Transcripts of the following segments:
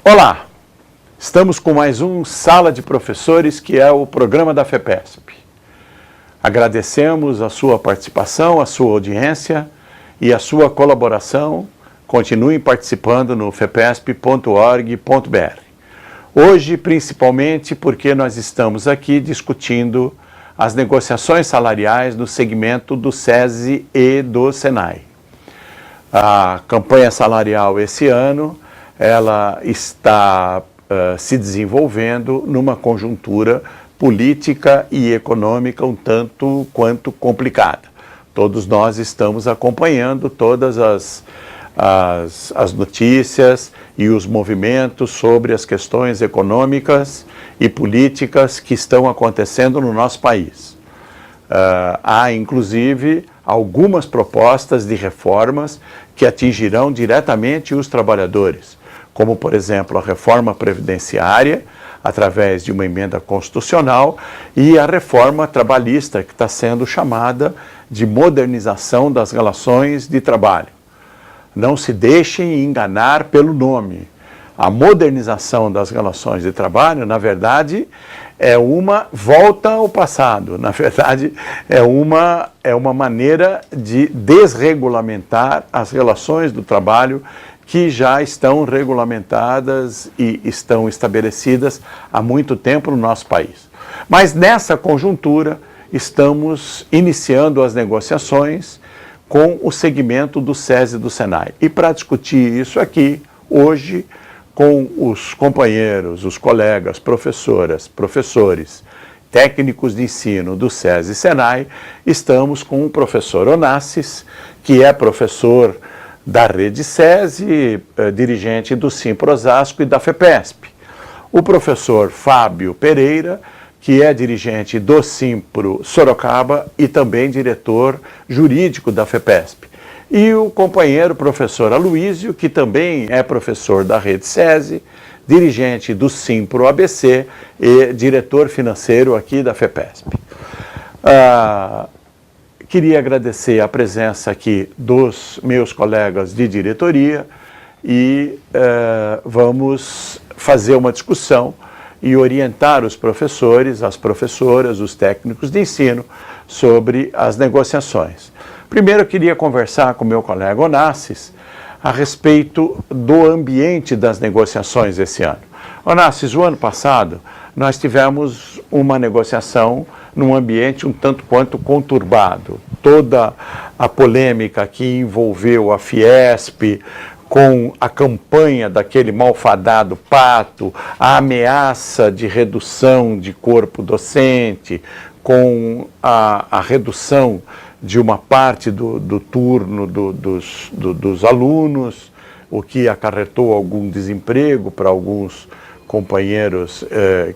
Olá, estamos com mais um Sala de Professores, que é o programa da FEPESP. Agradecemos a sua participação, a sua audiência e a sua colaboração. Continuem participando no fepesp.org.br. Hoje, principalmente porque nós estamos aqui discutindo as negociações salariais no segmento do SESI e do SENAI. A campanha salarial esse ano, ela está se desenvolvendo numa conjuntura política e econômica um tanto quanto complicada. Todos nós estamos acompanhando todas as notícias e os movimentos sobre as questões econômicas e políticas que estão acontecendo no nosso país. Há, inclusive, algumas propostas de reformas que atingirão diretamente os trabalhadores, como, por exemplo, a reforma previdenciária, através de uma emenda constitucional, e a reforma trabalhista, que está sendo chamada de modernização das relações de trabalho. Não se deixem enganar pelo nome. A modernização das relações de trabalho, na verdade, é uma volta ao passado. Na verdade, é uma maneira de desregulamentar as relações do trabalho que já estão regulamentadas e estão estabelecidas há muito tempo no nosso país. Mas nessa conjuntura, estamos iniciando as negociações com o segmento do SESI e do SENAI. E para discutir isso aqui, hoje, com os companheiros, os colegas, professoras, professores, técnicos de ensino do SESI e SENAI, estamos com o professor Onassis, que é professor da Rede SESI, dirigente do Simpro Osasco e da FEPESP. O professor Fábio Pereira, que é dirigente do Simpro Sorocaba e também diretor jurídico da FEPESP. E o companheiro professor Aloísio, que também é professor da Rede SESI, dirigente do Simpro ABC e diretor financeiro aqui da FEPESP. Queria agradecer a presença aqui dos meus colegas de diretoria e vamos fazer uma discussão e orientar os professores, as professoras, os técnicos de ensino sobre as negociações. Primeiro, eu queria conversar com o meu colega Onassis a respeito do ambiente das negociações esse ano. Onassis, o ano passado, nós tivemos uma negociação num ambiente um tanto quanto conturbado. Toda a polêmica que envolveu a Fiesp, com a campanha daquele malfadado Pato, a ameaça de redução de corpo docente, com a redução de uma parte do turno dos alunos, o que acarretou algum desemprego para alguns companheiros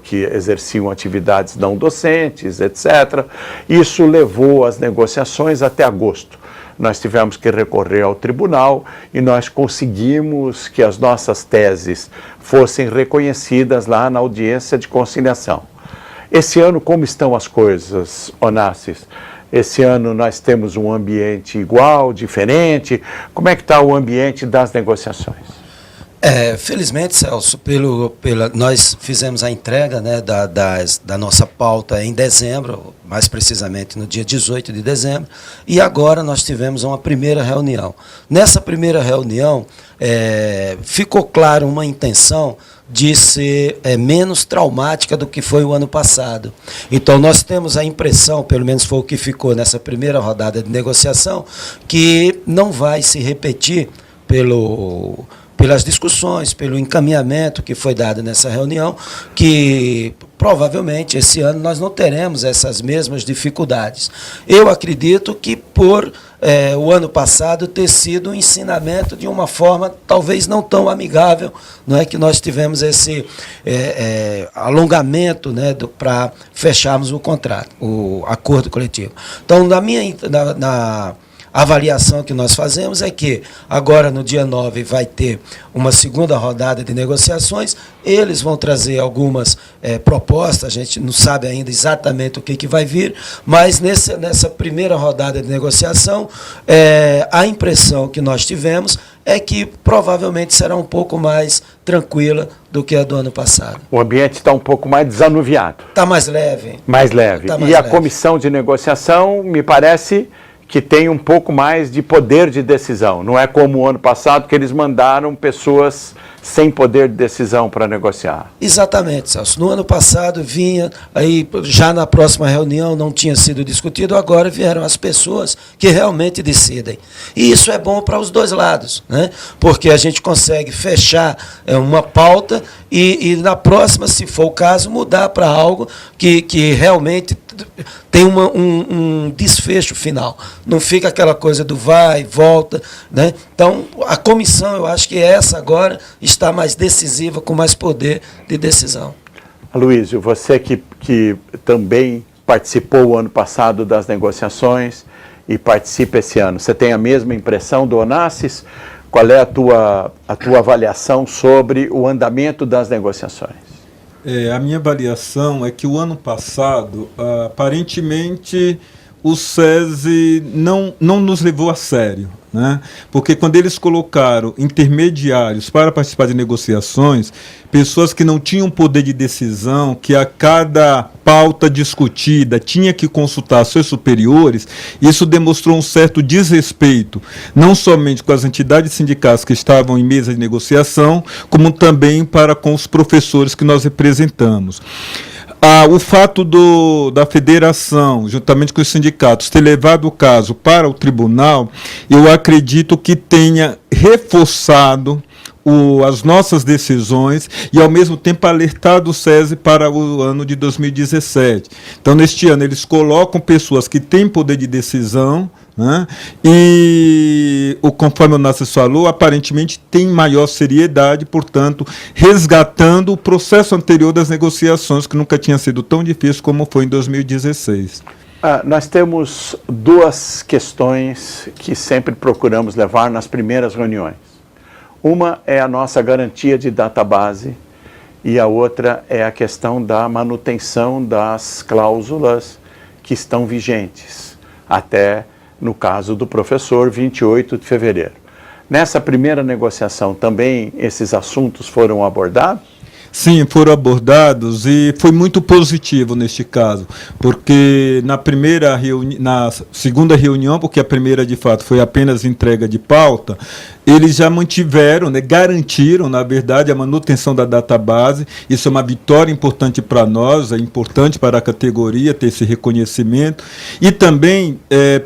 que exerciam atividades não docentes, etc. Isso levou as negociações até agosto. Nós tivemos que recorrer ao tribunal e nós conseguimos que as nossas teses fossem reconhecidas lá na audiência de conciliação. Esse ano, como estão as coisas, Onassis? Esse ano nós temos um ambiente igual, diferente? Como é que está o ambiente das negociações? Felizmente, Celso, nós fizemos a entrega, né, da nossa pauta em dezembro, mais precisamente no dia 18 de dezembro, e agora nós tivemos uma primeira reunião. Nessa primeira reunião, ficou claro uma intenção de ser menos traumática do que foi o ano passado. Então, nós temos a impressão, pelo menos foi o que ficou nessa primeira rodada de negociação, que não vai se repetir pelas discussões, pelo encaminhamento que foi dado nessa reunião, que provavelmente esse ano nós não teremos essas mesmas dificuldades. Eu acredito que por o ano passado ter sido um ensinamento de uma forma talvez não tão amigável, não é que nós tivemos esse alongamento, né, para fecharmos o contrato, o acordo coletivo. Então, A avaliação que nós fazemos é que agora no dia 9 vai ter uma segunda rodada de negociações, eles vão trazer algumas propostas, a gente não sabe ainda exatamente o que vai vir, mas nessa primeira rodada de negociação, a impressão que nós tivemos é que provavelmente será um pouco mais tranquila do que a do ano passado. O ambiente está um pouco mais desanuviado. Está mais leve. Mais leve. Tá mais e a leve. comissão de negociação, me parece que tem um pouco mais de poder de decisão. Não é como o ano passado, que eles mandaram pessoas sem poder de decisão para negociar. Exatamente, Celso. No ano passado vinha, aí já na próxima reunião não tinha sido discutido, agora vieram as pessoas que realmente decidem. E isso é bom para os dois lados, né? Porque a gente consegue fechar uma pauta e na próxima, se for o caso, mudar para algo que realmente tem um desfecho final. Não fica aquela coisa do vai, volta, né? Então, a comissão, eu acho que essa agora está mais decisiva, com mais poder de decisão. Aloysio, você que também participou o ano passado das negociações e participa esse ano, você tem a mesma impressão do Onassis? Qual é a tua avaliação sobre o andamento das negociações? A minha avaliação é que o ano passado, aparentemente, o SESI não nos levou a sério, né? Porque quando eles colocaram intermediários para participar de negociações, pessoas que não tinham poder de decisão, que a cada pauta discutida tinha que consultar seus superiores, isso demonstrou um certo desrespeito, não somente com as entidades sindicais que estavam em mesa de negociação, como também para com os professores que nós representamos. O fato da federação, juntamente com os sindicatos, ter levado o caso para o tribunal, eu acredito que tenha reforçado as nossas decisões e, ao mesmo tempo, alertado o SESI para o ano de 2017. Então, neste ano, eles colocam pessoas que têm poder de decisão, né? E, conforme o Onassis falou, aparentemente tem maior seriedade, portanto, resgatando o processo anterior das negociações, que nunca tinha sido tão difícil como foi em 2016. Nós temos duas questões que sempre procuramos levar nas primeiras reuniões. Uma é a nossa garantia de database e a outra é a questão da manutenção das cláusulas que estão vigentes até, no caso do professor, 28 de fevereiro. Nessa primeira negociação também esses assuntos foram abordados? Sim, foram abordados e foi muito positivo neste caso, porque na segunda reunião, porque a primeira de fato foi apenas entrega de pauta, eles já mantiveram, né, garantiram, na verdade, a manutenção da database. Isso é uma vitória importante para nós, é importante para a categoria ter esse reconhecimento. E também,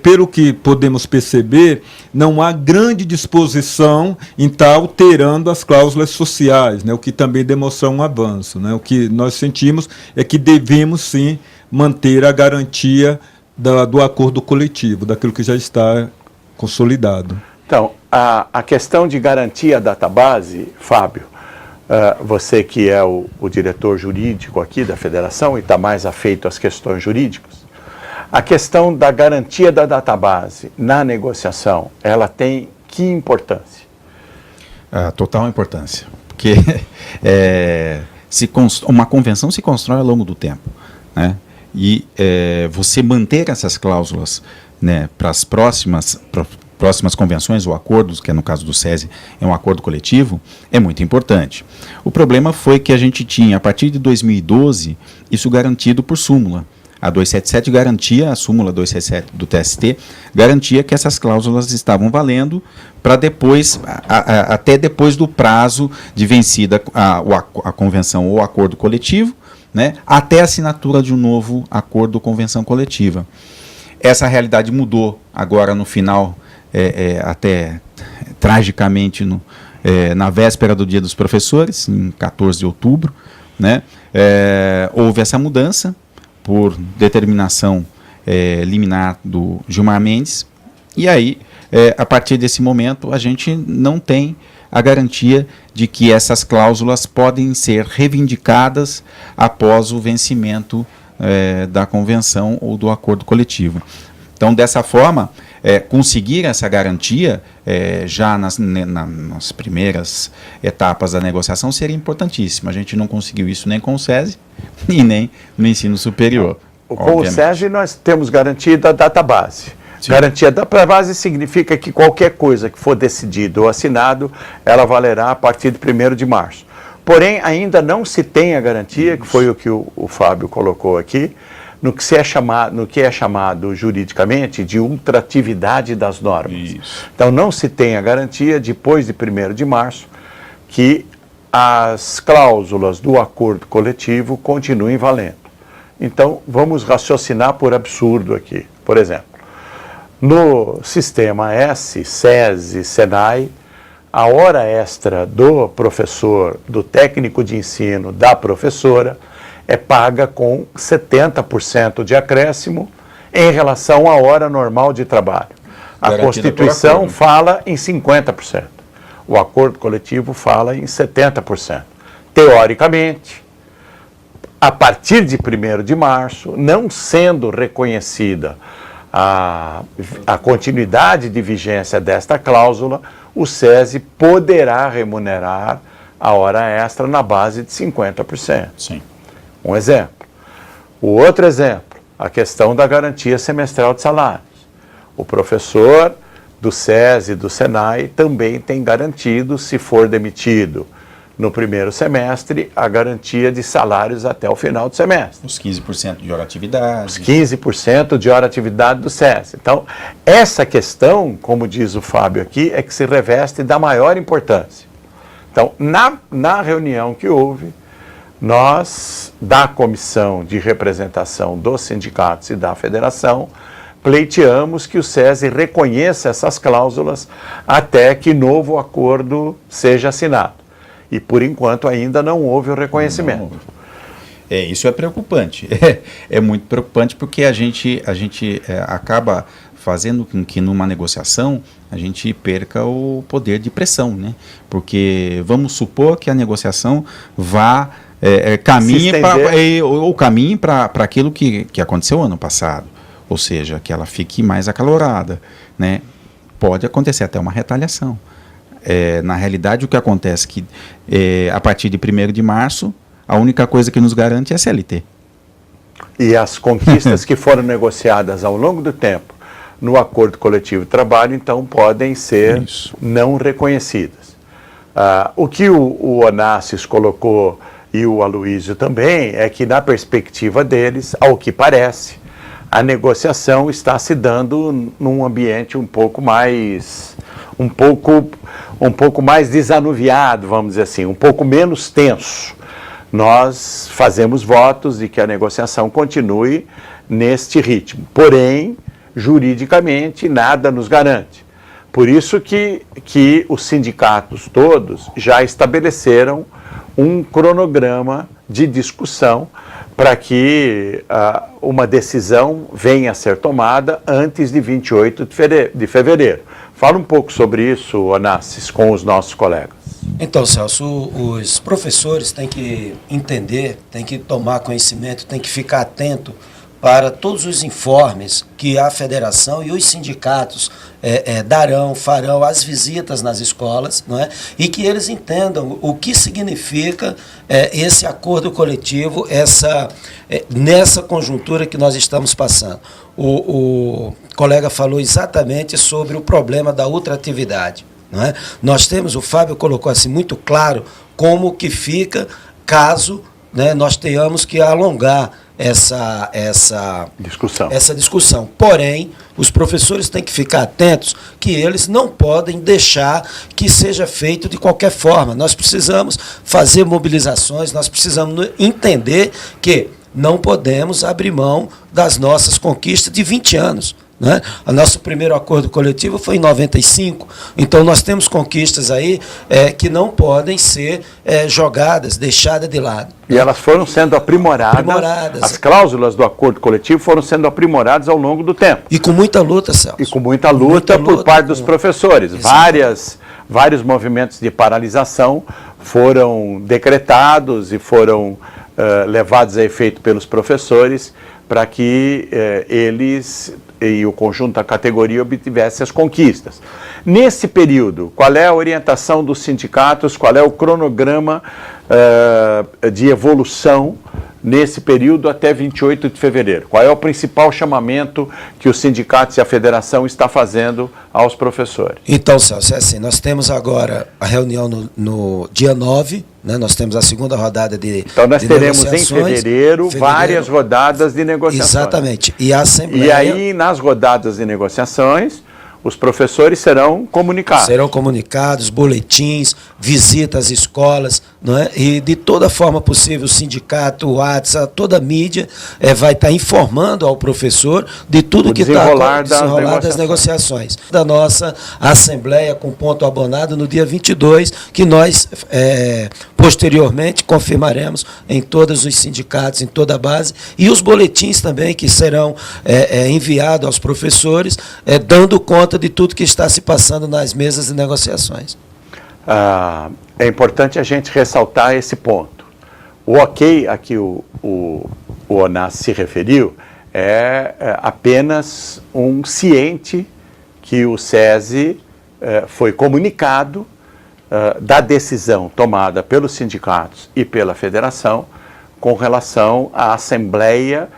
pelo que podemos perceber, não há grande disposição em estar alterando as cláusulas sociais, né, o que também demonstra um avanço, né. O que nós sentimos é que devemos, sim, manter a garantia do acordo coletivo, daquilo que já está consolidado. Então, a questão de garantir a database, Fábio, você que é o diretor jurídico aqui da federação e está mais afeito às questões jurídicas, a questão da garantia da database na negociação, ela tem que importância? Total importância, porque uma convenção se constrói ao longo do tempo, né? E você manter essas cláusulas, né, para as próximas convenções ou acordos, que é no caso do SESI, é um acordo coletivo, é muito importante. O problema foi que a gente tinha, a partir de 2012, isso garantido por súmula. A 277 garantia, a súmula 277 do TST, garantia que essas cláusulas estavam valendo para depois, até depois do prazo de vencida a convenção ou acordo coletivo, né, até a assinatura de um novo acordo ou convenção coletiva. Essa realidade mudou agora no final, até tragicamente na véspera do Dia dos Professores, em 14 de outubro, né, houve essa mudança por determinação liminar do Gilmar Mendes, e aí, a partir desse momento, a gente não tem a garantia de que essas cláusulas podem ser reivindicadas após o vencimento da convenção ou do acordo coletivo. Então, dessa forma, conseguir essa garantia já nas primeiras etapas da negociação seria importantíssimo. A gente não conseguiu isso nem com o SESI e nem no ensino superior. Com o SESI nós temos garantia da database. Sim. Garantia da database significa que qualquer coisa que for decidido ou assinado, ela valerá a partir de 1º de março. Porém, ainda não se tem a garantia, que foi o que o Fábio colocou aqui, no que é chamado juridicamente de ultratividade das normas. Isso. Então, não se tem a garantia, depois de 1º de março, que as cláusulas do acordo coletivo continuem valendo. Então, vamos raciocinar por absurdo aqui. Por exemplo, no sistema S, SESI, SENAI, a hora extra do professor, do técnico de ensino, da professora, é paga com 70% de acréscimo em relação à hora normal de trabalho. A Constituição fala em 50%. O acordo coletivo fala em 70%. Teoricamente, a partir de 1º de março, não sendo reconhecida a continuidade de vigência desta cláusula, o SESI poderá remunerar a hora extra na base de 50%. Sim. Um exemplo. O outro exemplo, a questão da garantia semestral de salários. O professor do SESI e do SENAI também tem garantido, se for demitido no 1º semestre, a garantia de salários até o final do semestre. Os 15% de hora atividade. Os 15% de hora atividade do SESI. Então, essa questão, como diz o Fábio aqui, é que se reveste da maior importância. Então, na reunião que houve, nós, da Comissão de Representação dos Sindicatos e da Federação, pleiteamos que o SESI reconheça essas cláusulas até que novo acordo seja assinado. E, por enquanto, ainda não houve o reconhecimento. Isso é preocupante. É muito preocupante porque a gente acaba fazendo com que numa negociação a gente perca o poder de pressão, né? Porque vamos supor que a negociação vá caminhe para aquilo que aconteceu ano passado, ou seja, que ela fique mais acalorada, né? Pode acontecer até uma retaliação. Na realidade, o que acontece é que a partir de 1º de março, a única coisa que nos garante é a CLT. E as conquistas que foram negociadas ao longo do tempo no acordo coletivo de trabalho, então, podem ser não reconhecidas. O que o Onassis colocou e o Aloysio também é que, na perspectiva deles, ao que parece, a negociação está se dando num ambiente um pouco mais desanuviado, vamos dizer assim, um pouco menos tenso. Nós fazemos votos de que a negociação continue neste ritmo. Porém, juridicamente, nada nos garante. Por isso que os sindicatos todos já estabeleceram um cronograma de discussão para que uma decisão venha a ser tomada antes de 28 de fevereiro. Fala um pouco sobre isso, Onassis, com os nossos colegas. Então, Celso, os professores têm que entender, têm que tomar conhecimento, têm que ficar atento para todos os informes que a federação e os sindicatos farão as visitas nas escolas, não é? E que eles entendam o que significa esse acordo coletivo, nessa conjuntura que nós estamos passando. O colega falou exatamente sobre o problema da ultratividade, não é? Nós temos, o Fábio colocou assim muito claro como que fica caso, né, nós tenhamos que alongar essa discussão. Porém, os professores têm que ficar atentos que eles não podem deixar que seja feito de qualquer forma. Nós precisamos fazer mobilizações, nós precisamos entender que não podemos abrir mão das nossas conquistas de 20 anos. Né? O nosso primeiro acordo coletivo foi em 95, então nós temos conquistas aí que não podem ser jogadas, deixadas de lado. E elas foram sendo aprimoradas. As cláusulas do acordo coletivo foram sendo aprimoradas ao longo do tempo. E com muita luta, Celso. E com muita luta por parte dos professores. Vários movimentos de paralisação foram decretados e foram levados a efeito pelos professores para que eles e o conjunto da categoria obtivesse as conquistas. Nesse período, qual é a orientação dos sindicatos, qual é o cronograma de evolução nesse período até 28 de fevereiro? Qual é o principal chamamento que os sindicatos e a federação está fazendo aos professores? Então, Celso, é assim, nós temos agora a reunião no dia 9, né, nós temos a segunda rodada de Então nós teremos em negociações. fevereiro várias rodadas de negociações. Exatamente. E a Assembleia... E aí, nas rodadas de negociações, os professores serão comunicados. Serão comunicados, boletins, visitas às escolas, não é? E de toda forma possível, o sindicato, o WhatsApp, toda a mídia vai estar informando ao professor de tudo que está desenrolar das negociações. Da nossa Assembleia com ponto abonado no dia 22, que nós posteriormente confirmaremos em todos os sindicatos, em toda a base, e os boletins também que serão enviados aos professores, dando conta de tudo que está se passando nas mesas de negociações. É importante a gente ressaltar esse ponto. O ok a que o Onassis se referiu é apenas um ciente que o SESI foi comunicado da decisão tomada pelos sindicatos e pela federação com relação à assembleia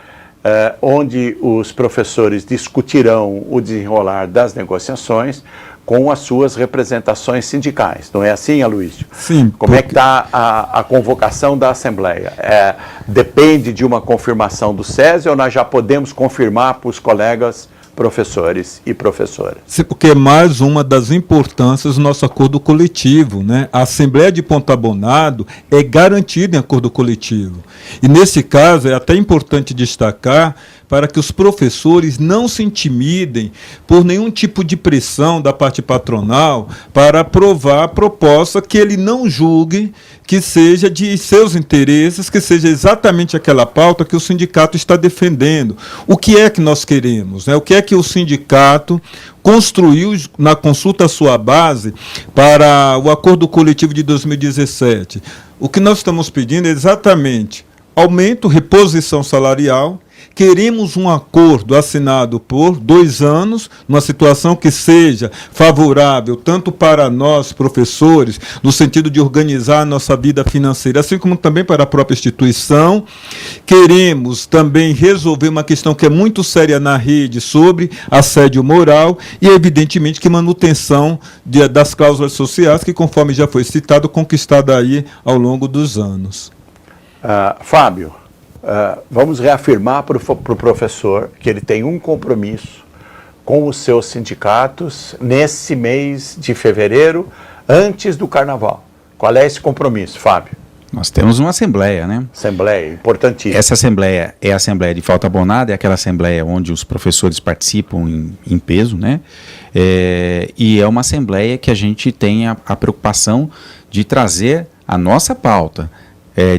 onde os professores discutirão o desenrolar das negociações com as suas representações sindicais. Não é assim, Aloysio? Sim. Como é que está a convocação da Assembleia? Depende de uma confirmação do SESI ou nós já podemos confirmar para os colegas professores e professoras? Sim, porque é mais uma das importâncias do nosso acordo coletivo, né? A Assembleia de Ponto Abonado é garantida em acordo coletivo. E nesse caso é até importante destacar para que os professores não se intimidem por nenhum tipo de pressão da parte patronal para aprovar a proposta que ele não julgue que seja de seus interesses, que seja exatamente aquela pauta que o sindicato está defendendo. O que é que nós queremos, né? O que é que o sindicato construiu na consulta à sua base para o acordo coletivo de 2017? O que nós estamos pedindo é exatamente aumento, reposição salarial. Queremos um acordo assinado por 2 anos, numa situação que seja favorável tanto para nós, professores, no sentido de organizar a nossa vida financeira, assim como também para a própria instituição. Queremos também resolver uma questão que é muito séria na rede sobre assédio moral e, evidentemente, que manutenção das cláusulas sociais, que, conforme já foi citado, conquistada aí ao longo dos anos. Fábio, vamos reafirmar para o professor que ele tem um compromisso com os seus sindicatos nesse mês de fevereiro, antes do Carnaval. Qual é esse compromisso, Fábio? Nós temos uma assembleia, né? Assembleia, importantíssima. Essa assembleia é a assembleia de falta abonada, é aquela assembleia onde os professores participam em peso, né? E é uma assembleia que a gente tem a preocupação de trazer a nossa pauta,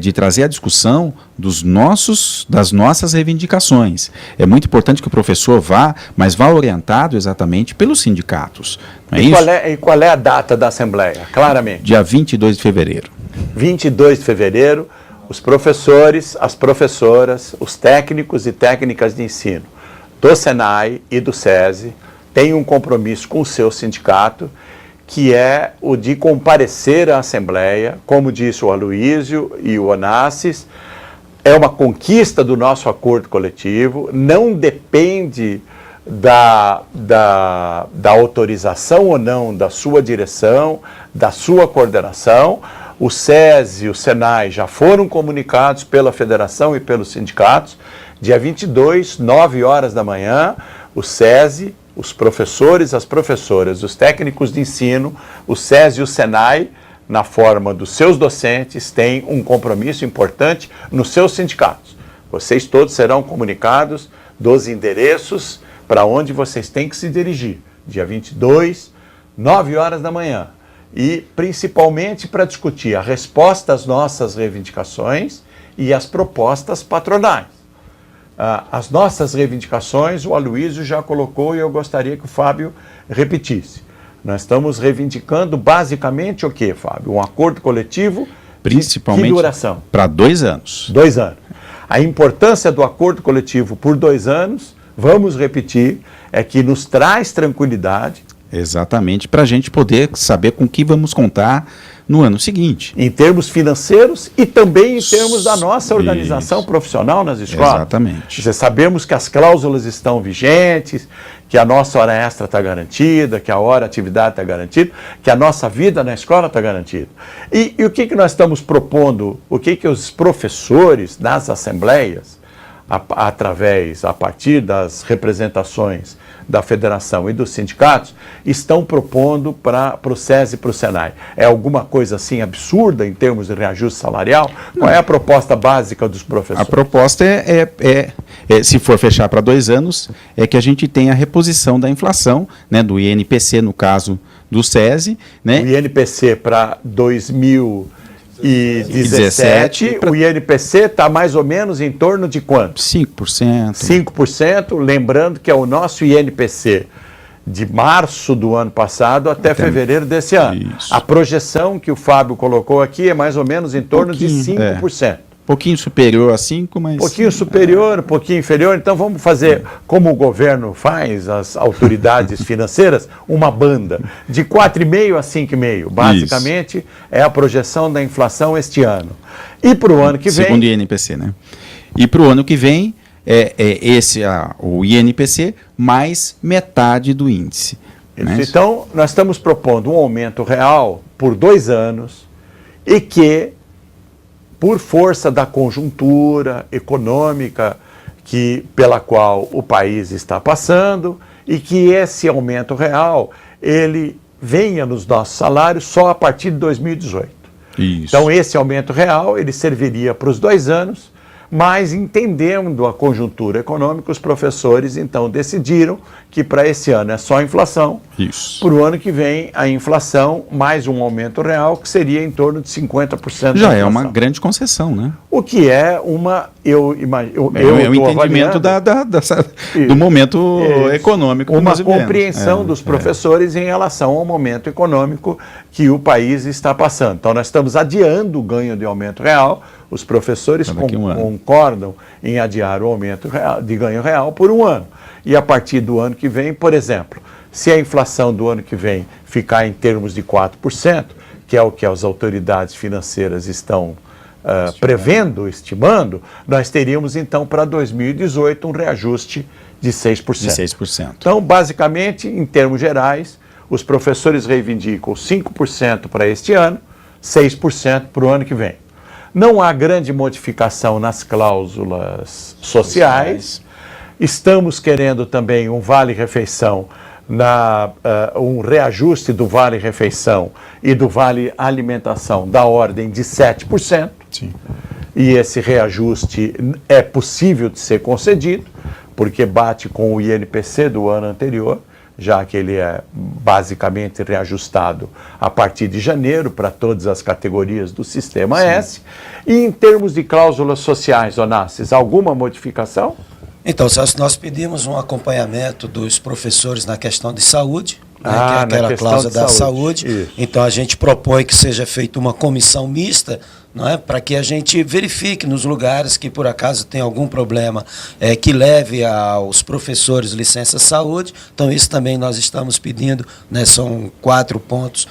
de trazer a discussão das nossas reivindicações. É muito importante que o professor vá, mas vá orientado exatamente pelos sindicatos. Não é isso? Qual é a data da Assembleia, claramente? Dia 22 de fevereiro. 22 de fevereiro, os professores, as professoras, os técnicos e técnicas de ensino do Senai e do SESI têm um compromisso com o seu sindicato, que é o de comparecer à Assembleia, como disse o Aloysio e o Onassis. É uma conquista do nosso acordo coletivo, não depende da autorização ou não da sua direção, da sua coordenação. O SESI e o Senai já foram comunicados pela federação e pelos sindicatos. Dia 22, 9 horas da manhã, o SESI, os professores, as professoras, os técnicos de ensino, o SESI e o Senai, na forma dos seus docentes, têm um compromisso importante nos seus sindicatos. Vocês todos serão comunicados dos endereços para onde vocês têm que se dirigir. Dia 22, 9 horas da manhã. E principalmente para discutir a resposta às nossas reivindicações e as propostas patronais. As nossas reivindicações, o Aloysio já colocou e eu gostaria que o Fábio repetisse. Nós estamos reivindicando basicamente o quê, Fábio? Um acordo coletivo principalmente de que duração? Para 2 anos. 2 anos. A importância do acordo coletivo por 2 anos, vamos repetir, é que nos traz tranquilidade. Exatamente, para a gente poder saber com que vamos contar no ano seguinte. Em termos financeiros e também em termos da nossa organização profissional nas escolas. Exatamente. Sabemos que as cláusulas estão vigentes, que a nossa hora extra está garantida, que a hora atividade está garantida, que a nossa vida na escola está garantida. E o que nós estamos propondo, o que os professores nas assembleias, a partir das representações da federação e dos sindicatos, estão propondo para o SESI e para o Senai? É alguma coisa assim absurda em termos de reajuste salarial? Qual é a proposta básica dos professores? A proposta se for fechar para 2 anos, é que a gente tenha a reposição da inflação, né, do INPC, no caso do SESI. Né? O INPC para 2017, o INPC está mais ou menos em torno de quanto? 5%. 5%, lembrando que é o nosso INPC de março do ano passado até fevereiro desse ano. Isso. A projeção que o Fábio colocou aqui é mais ou menos em torno de 5%. Um pouquinho superior a 5, mas... Um pouquinho superior, um pouquinho inferior. Então vamos fazer, como o governo faz, as autoridades financeiras, uma banda de 4,5% a 5,5%. Basicamente, é a projeção da inflação este ano. E para o ano que vem... Segundo o INPC, né? E para o ano que vem, o INPC mais metade do índice. Né? Então, nós estamos propondo um aumento real por 2 anos e que, por força da conjuntura econômica pela qual o país está passando, e que esse aumento real ele venha nos nossos salários só a partir de 2018. Isso. Então esse aumento real ele serviria para os 2 anos, mas entendendo a conjuntura econômica, os professores então decidiram que para esse ano é só inflação. Isso. Para o ano que vem, a inflação mais um aumento real, que seria em torno de 50%. Já é uma grande concessão, né? O que é uma... Eu imagino, é o entendimento do momento econômico. Uma compreensão dos professores em relação ao momento econômico que o país está passando. Então, nós estamos adiando o ganho de aumento real. Os professores concordam em adiar o aumento de ganho real por 1 ano. E a partir do ano que vem, por exemplo, se a inflação do ano que vem ficar em termos de 4%, que é o que as autoridades financeiras estão prevendo, estimando, nós teríamos então para 2018 um reajuste de 6%. De 6%. Então, basicamente, em termos gerais, os professores reivindicam 5% para este ano, 6% para o ano que vem. Não há grande modificação nas cláusulas sociais. Estamos querendo também um vale-refeição, um reajuste do vale-refeição e do vale-alimentação da ordem de 7%. Sim. E esse reajuste é possível de ser concedido, porque bate com o INPC do ano anterior, já que ele é basicamente reajustado a partir de janeiro para todas as categorias do Sistema S. E em termos de cláusulas sociais, Onassis, alguma modificação? Então, Celso, nós pedimos um acompanhamento dos professores na questão de saúde, né, que é na aquela questão cláusula de da saúde. saúde. Então, a gente propõe que seja feita uma comissão mista, não é, para que a gente verifique nos lugares que, por acaso, tem algum problema que leve aos professores licença saúde. Então, isso também nós estamos pedindo, né, são 4 pontos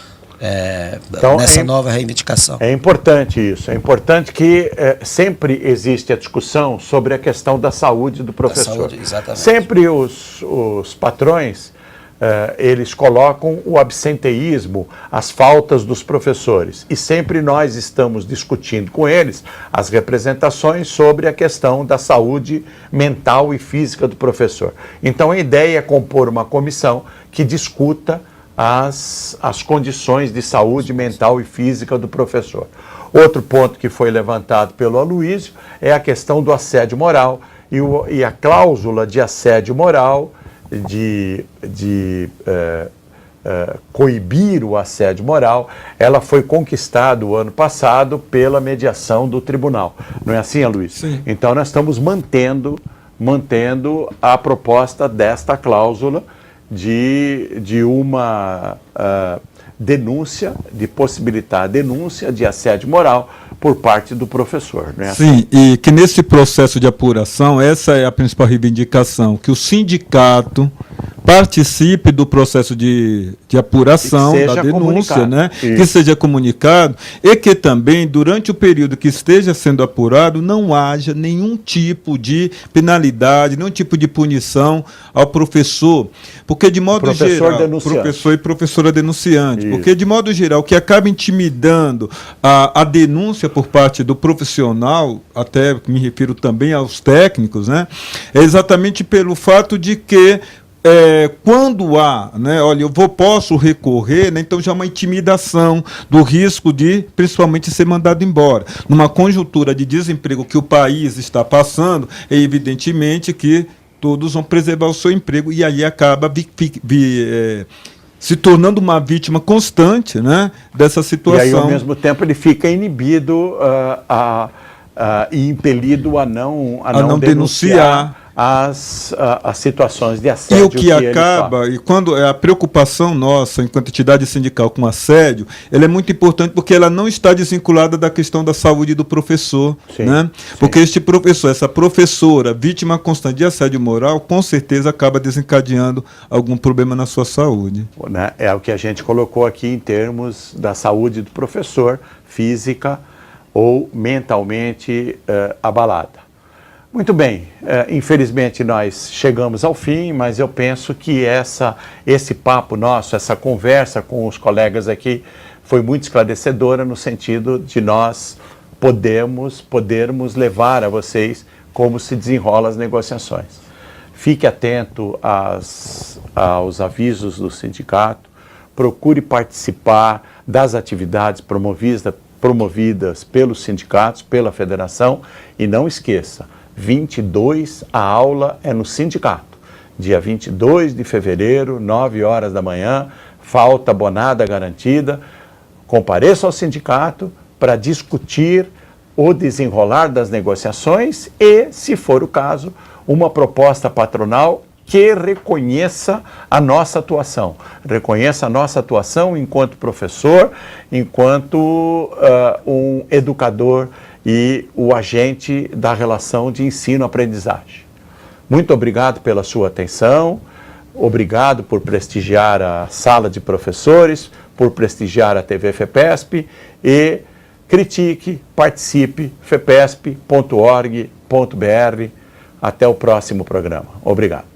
então, nessa nova reivindicação. É importante isso, é importante que sempre existe a discussão sobre a questão da saúde do professor. Da saúde, exatamente. Sempre os patrões, eles colocam o absenteísmo, as faltas dos professores, e sempre nós estamos discutindo com eles as representações sobre a questão da saúde mental e física do professor. Então a ideia é compor uma comissão que discuta as condições de saúde mental e física do professor. Outro ponto que foi levantado pelo Aloysio é a questão do assédio moral e a cláusula de assédio moral, de coibir o assédio moral, ela foi conquistada o ano passado pela mediação do tribunal. Não é assim, Aloysio? Sim. Então nós estamos mantendo a proposta desta cláusula de uma denúncia, de possibilitar a denúncia de assédio moral por parte do professor, né? Sim, e que nesse processo de apuração, essa é a principal reivindicação, que o sindicato participe do processo de apuração da denúncia, né? Que seja comunicado, e que também, durante o período que esteja sendo apurado, não haja nenhum tipo de penalidade, nenhum tipo de punição ao professor, porque de modo geral, professor e professora denunciante, porque de modo geral, o que acaba intimidando a denúncia por parte do profissional, até me refiro também aos técnicos, né? É exatamente pelo fato de que quando há, né, olha, posso recorrer, né, então já é uma intimidação do risco de, principalmente, ser mandado embora. Numa conjuntura de desemprego que o país está passando, é evidentemente que todos vão preservar o seu emprego e aí acaba se tornando uma vítima constante, né, dessa situação. E aí, ao mesmo tempo, ele fica inibido e impelido a não denunciar as situações de assédio. E o que acaba, e quando a preocupação nossa, enquanto entidade sindical com assédio, ela é muito importante porque ela não está desvinculada da questão da saúde do professor. Sim, né? Sim. Porque este professor, essa professora, vítima constante de assédio moral, com certeza acaba desencadeando algum problema na sua saúde. É o que a gente colocou aqui em termos da saúde do professor, física ou mentalmente abalada. Muito bem, infelizmente nós chegamos ao fim, mas eu penso que esse papo nosso, essa conversa com os colegas aqui foi muito esclarecedora no sentido de nós podermos levar a vocês como se desenrolam as negociações. Fique atento aos avisos do sindicato, procure participar das atividades promovidas pelos sindicatos, pela federação e não esqueça, 22, a aula é no sindicato. Dia 22 de fevereiro, 9 horas da manhã, falta abonada garantida. Compareça ao sindicato para discutir o desenrolar das negociações e, se for o caso, uma proposta patronal que reconheça a nossa atuação. Reconheça a nossa atuação enquanto professor, enquanto um educador e o agente da relação de ensino-aprendizagem. Muito obrigado pela sua atenção, obrigado por prestigiar a sala de professores, por prestigiar a TV FEPESP e critique, participe, fepesp.org.br. Até o próximo programa. Obrigado.